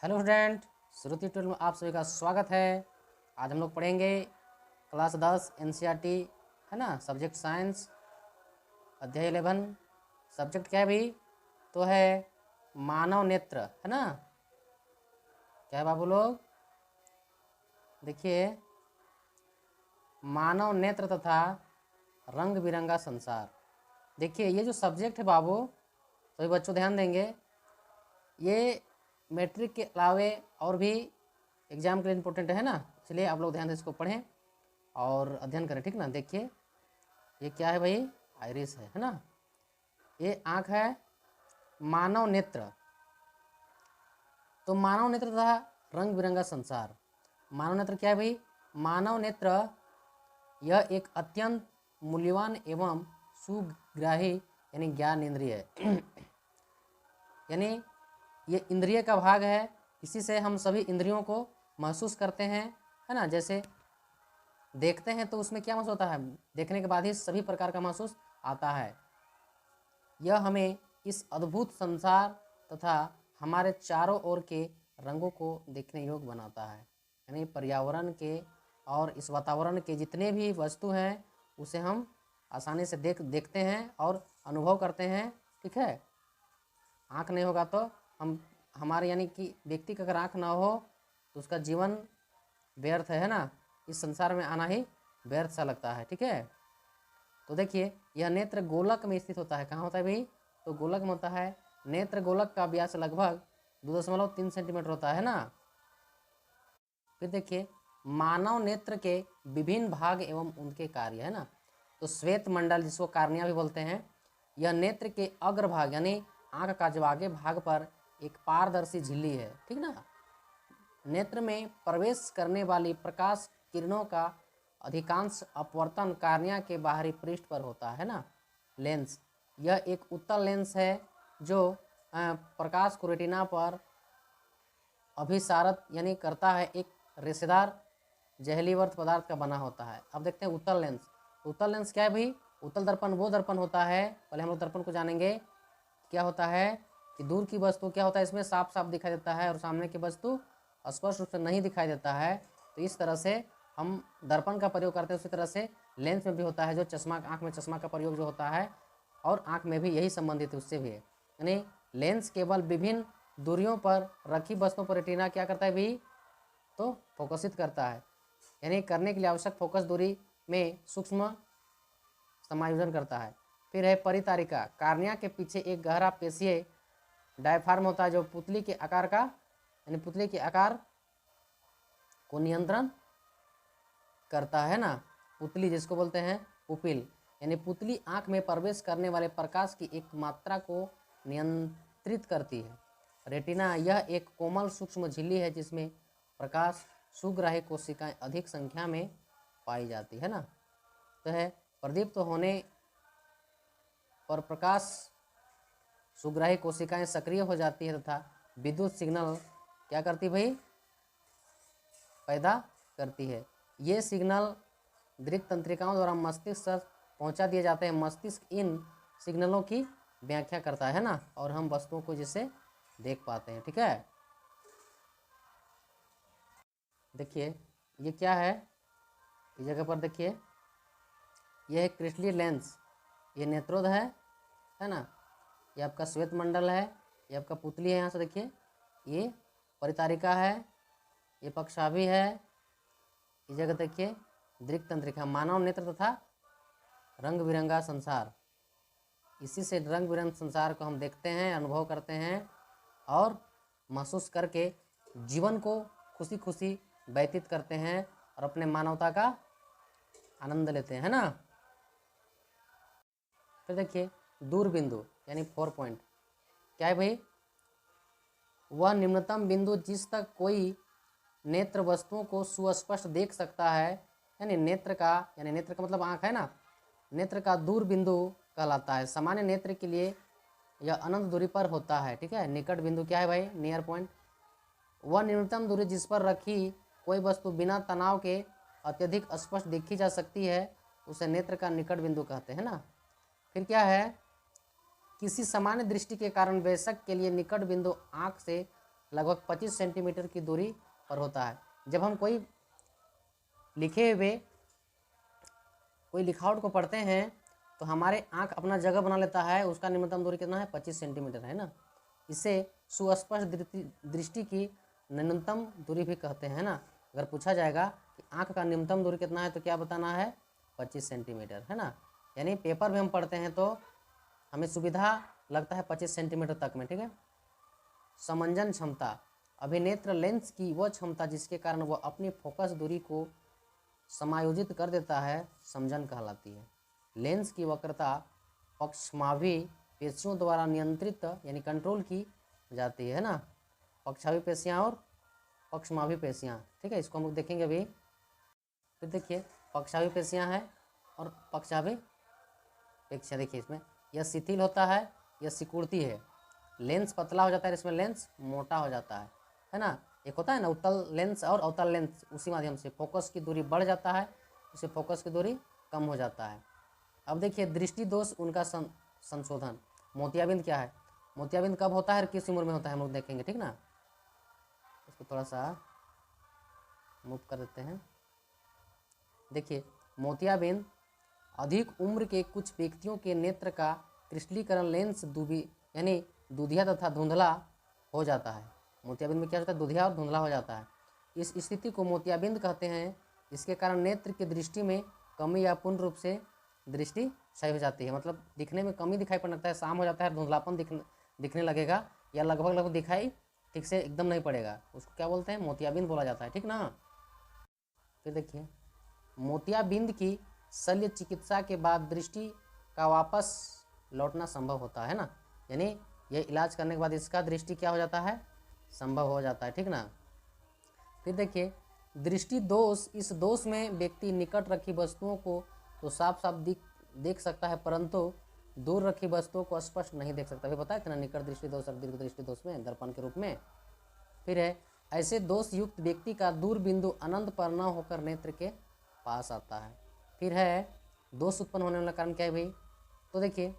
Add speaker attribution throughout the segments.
Speaker 1: Hello student, श्रुति tutorial में आप सभी का स्वागत है। आज हम लोग पढ़ेंगे क्लास 10 एनसीईआरटी है ना, सब्जेक्ट साइंस, अध्याय 11। सब्जेक्ट क्या है भाई? तो है मानव नेत्र, है ना। क्या है बाबू लोग? देखिए, मानव नेत्र तथा रंग बिरंगा संसार। देखिए, ये जो सब्जेक्ट है बाबू, सभी बच्चों ध्यान देंगे, ये मैट्रिक के अलावे और भी एग्जाम के लिए इम्पोर्टेंट है ना, इसलिए आप लोग ध्यान से इसको पढ़ें और अध्ययन करें, ठीक ना। देखिए, ये क्या है भाई? आइरिस है ना। ये आँख है, मानव नेत्र। तो मानव नेत्र तथा रंग बिरंगा संसार। मानव नेत्र क्या है भाई? मानव नेत्र यह एक अत्यंत मूल्यवान एवं सुग्राही यानी ज्ञान इंद्रिय है। यानी ये इंद्रिय का भाग है, इसी से हम सभी इंद्रियों को महसूस करते हैं, है ना। जैसे देखते हैं तो उसमें क्या महसूस होता है? देखने के बाद ही सभी प्रकार का महसूस आता है। यह हमें इस अद्भुत संसार तथा हमारे चारों ओर के रंगों को देखने योग्य बनाता है। यानी पर्यावरण के और इस वातावरण के जितने भी वस्तु हैं उसे हम आसानी से देखते हैं और अनुभव करते हैं, ठीक है। आँख नहीं होगा तो हमारे यानी कि व्यक्ति का अगर आँख ना हो तो उसका जीवन व्यर्थ है ना। इस संसार में आना ही व्यर्थ सा लगता है, ठीक है। तो देखिए, यह नेत्र गोलक में स्थित होता है। कहाँ होता है भाई? तो गोलक में होता है। नेत्र गोलक का व्यास लगभग 2.3 सेंटीमीटर होता है ना। फिर देखिए, मानव नेत्र के विभिन्न भाग एवं उनके कार्य, है ना। तो श्वेत मंडल, जिसको कार्निया भी बोलते हैं, यह नेत्र के अग्रभाग यानी आँख का जो आगे भाग पर एक पारदर्शी झिल्ली है, ठीक ना। नेत्र में प्रवेश करने वाली प्रकाश किरणों का अधिकांश अपवर्तन कार्निया के बाहरी पृष्ठ पर होता है ना। लेंस, यह एक उत्तल लेंस है जो प्रकाश को रेटिना पर अभिसारित यानी करता है। एक रेशेदार जहलीवर्त पदार्थ का बना होता है। अब देखते हैं उत्तल लेंस। उत्तल लेंस क्या है भाई? उत्तल दर्पण वो दर्पण होता है, पहले हम लोग दर्पण को जानेंगे। क्या होता है कि दूर की वस्तु क्या होता है, इसमें साफ साफ दिखाई देता है और सामने की वस्तु स्पष्ट रूप से नहीं दिखाई देता है। तो इस तरह से हम दर्पण का प्रयोग करते हैं, उसी तरह से लेंस में भी होता है, जो चश्मा, आँख में चश्मा का प्रयोग जो होता है, और आँख में भी यही संबंधित है, उससे भी है। यानी लेंस केवल विभिन्न दूरियों पर रखी वस्तुओं पर रेटिना क्या करता है भाई? तो फोकसित करता है। यानी करने के लिए आवश्यक फोकस दूरी में सूक्ष्म समायोजन करता है। फिर है परितारिका। कार्निया के पीछे एक गहरा पेशीय डायफ्राम होता है, जो पुतली के आकार का यानी पुतली के आकार को नियंत्रण करता है ना। पुतली जिसको बोलते हैं पुपिल, यानी पुतली आँख में प्रवेश करने वाले प्रकाश की एक मात्रा को नियंत्रित करती है। रेटिना, यह एक कोमल सूक्ष्म झिल्ली है जिसमें प्रकाश सुग्राही कोशिकाएं अधिक संख्या में पाई जाती है ना। तो है प्रदीप्त होने पर प्रकाश सुग्राही कोशिकाएं सक्रिय हो जाती है तथा विद्युत सिग्नल क्या करती भाई? पैदा करती है। ये सिग्नल दृक तंत्रिकाओं द्वारा मस्तिष्क तक पहुंचा दिए जाते हैं। मस्तिष्क इन सिग्नलों की व्याख्या करता है ना, और हम वस्तुओं को जिससे देख पाते हैं, ठीक है। देखिए, ये क्या है? इस जगह पर देखिए, यह है क्रिस्टलीय लेंस, ये नेत्रोद है ना। ये आपका श्वेत मंडल है, ये आपका पुतली है। यहाँ से देखिए, ये परितारिका है, ये पक्षाभि है। इस जगह देखिए दृक तंत्रिका, मानव नेत्र तथा रंग बिरंगा संसार। इसी से रंग बिरंग संसार को हम देखते हैं, अनुभव करते हैं और महसूस करके जीवन को खुशी खुशी व्यतीत करते हैं और अपने मानवता का आनंद लेते हैं, है ना। फिर देखिए दूर बिंदु यानी 4 पॉइंट क्या है भाई? वह निम्नतम बिंदु जिस तक कोई नेत्र वस्तुओं को सुस्पष्ट देख सकता है। यानी नेत्र का मतलब आँख है ना। नेत्र का दूर बिंदु कहलाता है। सामान्य नेत्र के लिए यह अनंत दूरी पर होता है, ठीक है। निकट बिंदु क्या है भाई? Near point. वह न्यूनतम दूरी जिस पर रखी कोई वस्तु बिना तनाव के अत्यधिक स्पष्ट देखी जा सकती है, उसे नेत्र का निकट बिंदु कहते हैं ना। फिर क्या है? किसी सामान्य दृष्टि के कारण वयस्क के लिए निकट बिंदु आँख से लगभग 25 सेंटीमीटर की दूरी पर होता है। जब हम कोई लिखे हुए कोई लिखावट को पढ़ते हैं तो हमारे आँख अपना जगह बना लेता है, उसका न्यूनतम दूरी कितना है, 25 सेंटीमीटर है ना। इसे सुस्पष्ट दृष्टि की न्यूनतम दूरी भी कहते हैं ना। अगर पूछा जाएगा कि आँख का न्यूनतम दूरी कितना है तो क्या बताना है, 25 सेंटीमीटर है ना। यानी पेपर में हम पढ़ते हैं तो हमें सुविधा लगता है 25 सेंटीमीटर तक में, ठीक है। समंजन क्षमता, अभिनेत्र लेंस की वह क्षमता जिसके कारण वह अपनी फोकस दूरी को समायोजित कर देता है, समंजन कहलाती है। लेंस की वक्रता पक्षमावी पेशियों द्वारा नियंत्रित यानी कंट्रोल की जाती है ना। पक्षावी पेशियाँ और पक्षमावी पेशियाँ, ठीक है, इसको हम लोग देखेंगे अभी। फिर देखिए पक्षावी पेशियाँ हैं और पक्षावी पेशियाँ, देखिए इसमें यह शिथिल होता है, यह सिकुड़ती है। लेंस पतला हो जाता है, इसमें लेंस मोटा हो जाता है ना। एक होता है ना उत्तल लेंस और अवतल लेंस, उसी माध्यम से फोकस की दूरी बढ़ जाता है, उससे फोकस की दूरी कम हो जाता है। अब देखिए दृष्टि दोष उनका संशोधन। मोतियाबिंद क्या है, मोतियाबिंद कब होता है और किस उम्र में होता है हम लोग देखेंगे, ठीक ना। इसको थोड़ा सा मूव कर देते हैं। देखिए मोतियाबिंद अधिक उम्र के कुछ व्यक्तियों के नेत्र का क्रिस्टलीकरण लेंस यानी दुधिया तथा धुंधला हो जाता है। मोतियाबिंद में क्या होता है, दुधिया और धुंधला हो जाता है। इस स्थिति को मोतियाबिंद कहते हैं। इसके कारण नेत्र की दृष्टि में कमी या पूर्ण रूप से दृष्टि क्षय हो जाती है, मतलब दिखने में कमी दिखाई पड़ने लगता है, शाम हो जाता है, धुंधलापन दिखने लगेगा या लगभग दिखाई ठीक से एकदम नहीं पड़ेगा, उसको क्या बोलते हैं, मोतियाबिंद बोला जाता है, ठीक ना। फिर देखिए मोतियाबिंद की शल्य चिकित्सा के बाद दृष्टि का वापस लौटना संभव होता है ना, यानी यह इलाज करने के बाद इसका दृष्टि क्या हो जाता है, संभव हो जाता है, ठीक ना। फिर देखिए दृष्टि दोष, इस दोष में व्यक्ति निकट रखी वस्तुओं को तो साफ साफ देख सकता है, परंतु दूर रखी वस्तुओं को स्पष्ट नहीं देख सकता। अभी बताया था ना निकट दृष्टि दोष और दीर्घ दृष्टि दोष में दर्पण के रूप में। फिर है ऐसे दोष युक्त व्यक्ति का दूर बिंदु अनंत पर न होकर नेत्र के पास आता है। फिर है दोष उत्पन्न होने वाला कारण क्या है भाई, तो देखिए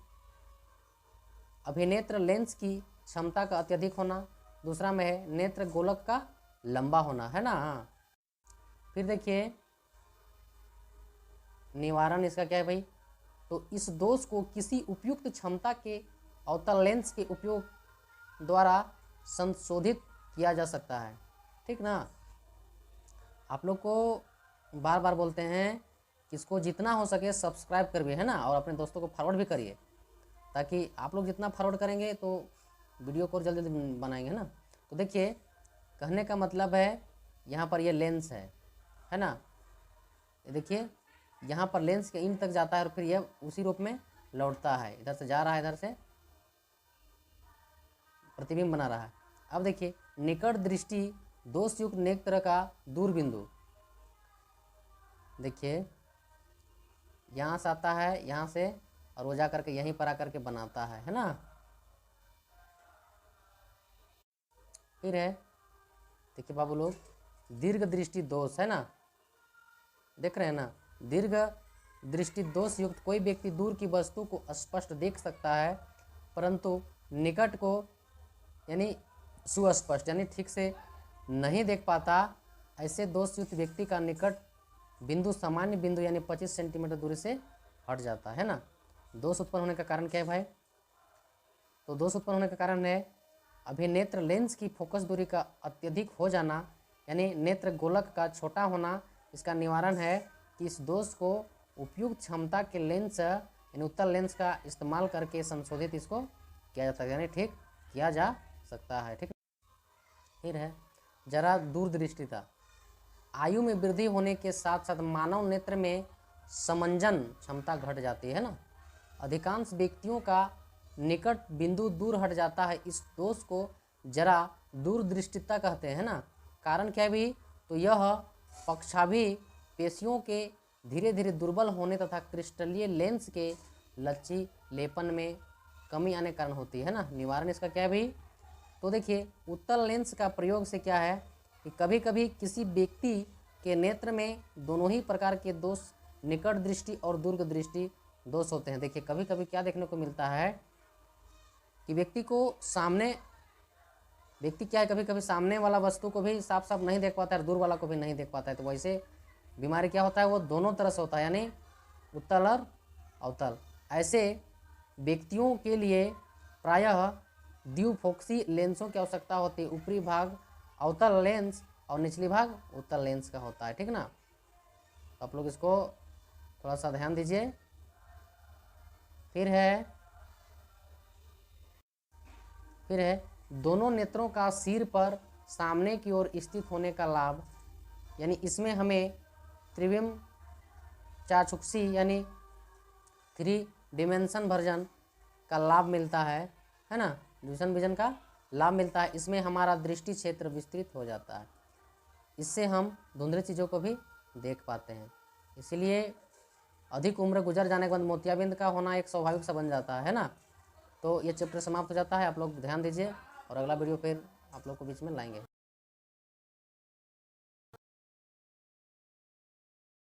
Speaker 1: अभिनेत्र लेंस की क्षमता का अत्यधिक होना, दूसरा में है नेत्र गोलक का लंबा होना, है ना। फिर देखिए निवारण इसका क्या है भाई, तो इस दोष को किसी उपयुक्त क्षमता के अवतल लेंस के उपयोग द्वारा संशोधित किया जा सकता है, ठीक ना। आप लोग को बार बार बोलते हैं कि इसको जितना हो सके सब्सक्राइब करिए, है ना, और अपने दोस्तों को फॉरवर्ड भी करिए, ताकि आप लोग जितना फॉरवर्ड करेंगे तो वीडियो को जल्दी जल्दी बनाएंगे ना। तो देखिए कहने का मतलब है यहाँ पर ये लेंस है ना, देखिए यहाँ पर लेंस के इन तक जाता है और फिर यह उसी रूप में लौटता है, इधर से जा रहा है, इधर से प्रतिबिंब बना रहा है। अब देखिए निकट दृष्टि दोष युक्त नेत्र का दूर बिंदु, देखिए यहाँ से आता है, यहाँ से, और वो जा करके यहीं पर आकर के बनाता है ना। फिर है देखिए बाबू लोग दीर्घ दृष्टि दोष, है ना, देख रहे हैं ना, दीर्घ दृष्टि दोष युक्त कोई व्यक्ति दूर की वस्तु को स्पष्ट देख सकता है, परंतु निकट को यानी सुस्पष्ट यानी ठीक से नहीं देख पाता। ऐसे दोष युक्त व्यक्ति का निकट बिंदु सामान्य बिंदु यानी 25 सेंटीमीटर दूरी से हट जाता है ना। दोष उत्पन्न होने का कारण क्या है भाई, तो दोष उत्पन्न होने का कारण है अभिनेत्र लेंस की फोकस दूरी का अत्यधिक हो जाना, यानी नेत्र गोलक का छोटा होना। इसका निवारण है कि इस दोष को उपयुक्त क्षमता के लेंस यानी उत्तल लेंस का इस्तेमाल करके संशोधित इसको किया जा सकता है, यानी ठीक किया जा सकता है, ठीक। फिर है जरा दूरदृष्टिता, आयु में वृद्धि होने के साथ साथ मानव नेत्र में समंजन क्षमता घट जाती है ना। अधिकांश व्यक्तियों का निकट बिंदु दूर हट जाता है, इस दोष को जरा दूरदृष्टिता कहते हैं ना। कारण क्या है भी, तो यह पक्षाभी पेशियों के धीरे धीरे दुर्बल होने तथा क्रिस्टलीय लेंस के लचीलेपन में कमी आने कारण होती है ना। निवारण इसका क्या है भाई, तो देखिए उत्तल लेंस का प्रयोग से क्या है कि कभी कभी किसी व्यक्ति के नेत्र में दोनों ही प्रकार के दोष निकट दृष्टि और दूर दृष्टि दोष होते हैं। देखिए कभी कभी क्या देखने को मिलता है कि व्यक्ति को सामने व्यक्ति क्या है, कभी कभी सामने वाला वस्तु को भी साफ साफ नहीं देख पाता है और दूर वाला को भी नहीं देख पाता है। तो वैसे बीमारी क्या होता है, वो दोनों तरह से होता है, यानी उत्तल और अवतल। ऐसे व्यक्तियों के लिए प्रायः द्विफोक्सी लेंसों की आवश्यकता होती है। ऊपरी भाग अवतल लेंस और निचली भाग उत्तल लेंस का होता है, ठीक ना। तो आप लोग इसको थोड़ा सा ध्यान दीजिए। फिर है दोनों नेत्रों का सिर पर सामने की ओर स्थित होने का लाभ, यानी इसमें हमें त्रिविम चाक्षुषी यानी 3 डिमेंशन वर्जन का लाभ मिलता है ना, विजन विजन का लाभ मिलता है। इसमें हमारा दृष्टि क्षेत्र विस्तृत हो जाता है, इससे हम धुंधली चीज़ों को भी देख पाते हैं। इसीलिए अधिक उम्र गुजर जाने के बाद मोतियाबिंद का होना एक स्वाभाविक सा बन जाता है ना। तो ये चैप्टर समाप्त हो जाता है। आप लोग ध्यान दीजिए और अगला वीडियो फिर आप लोग को बीच में लाएंगे।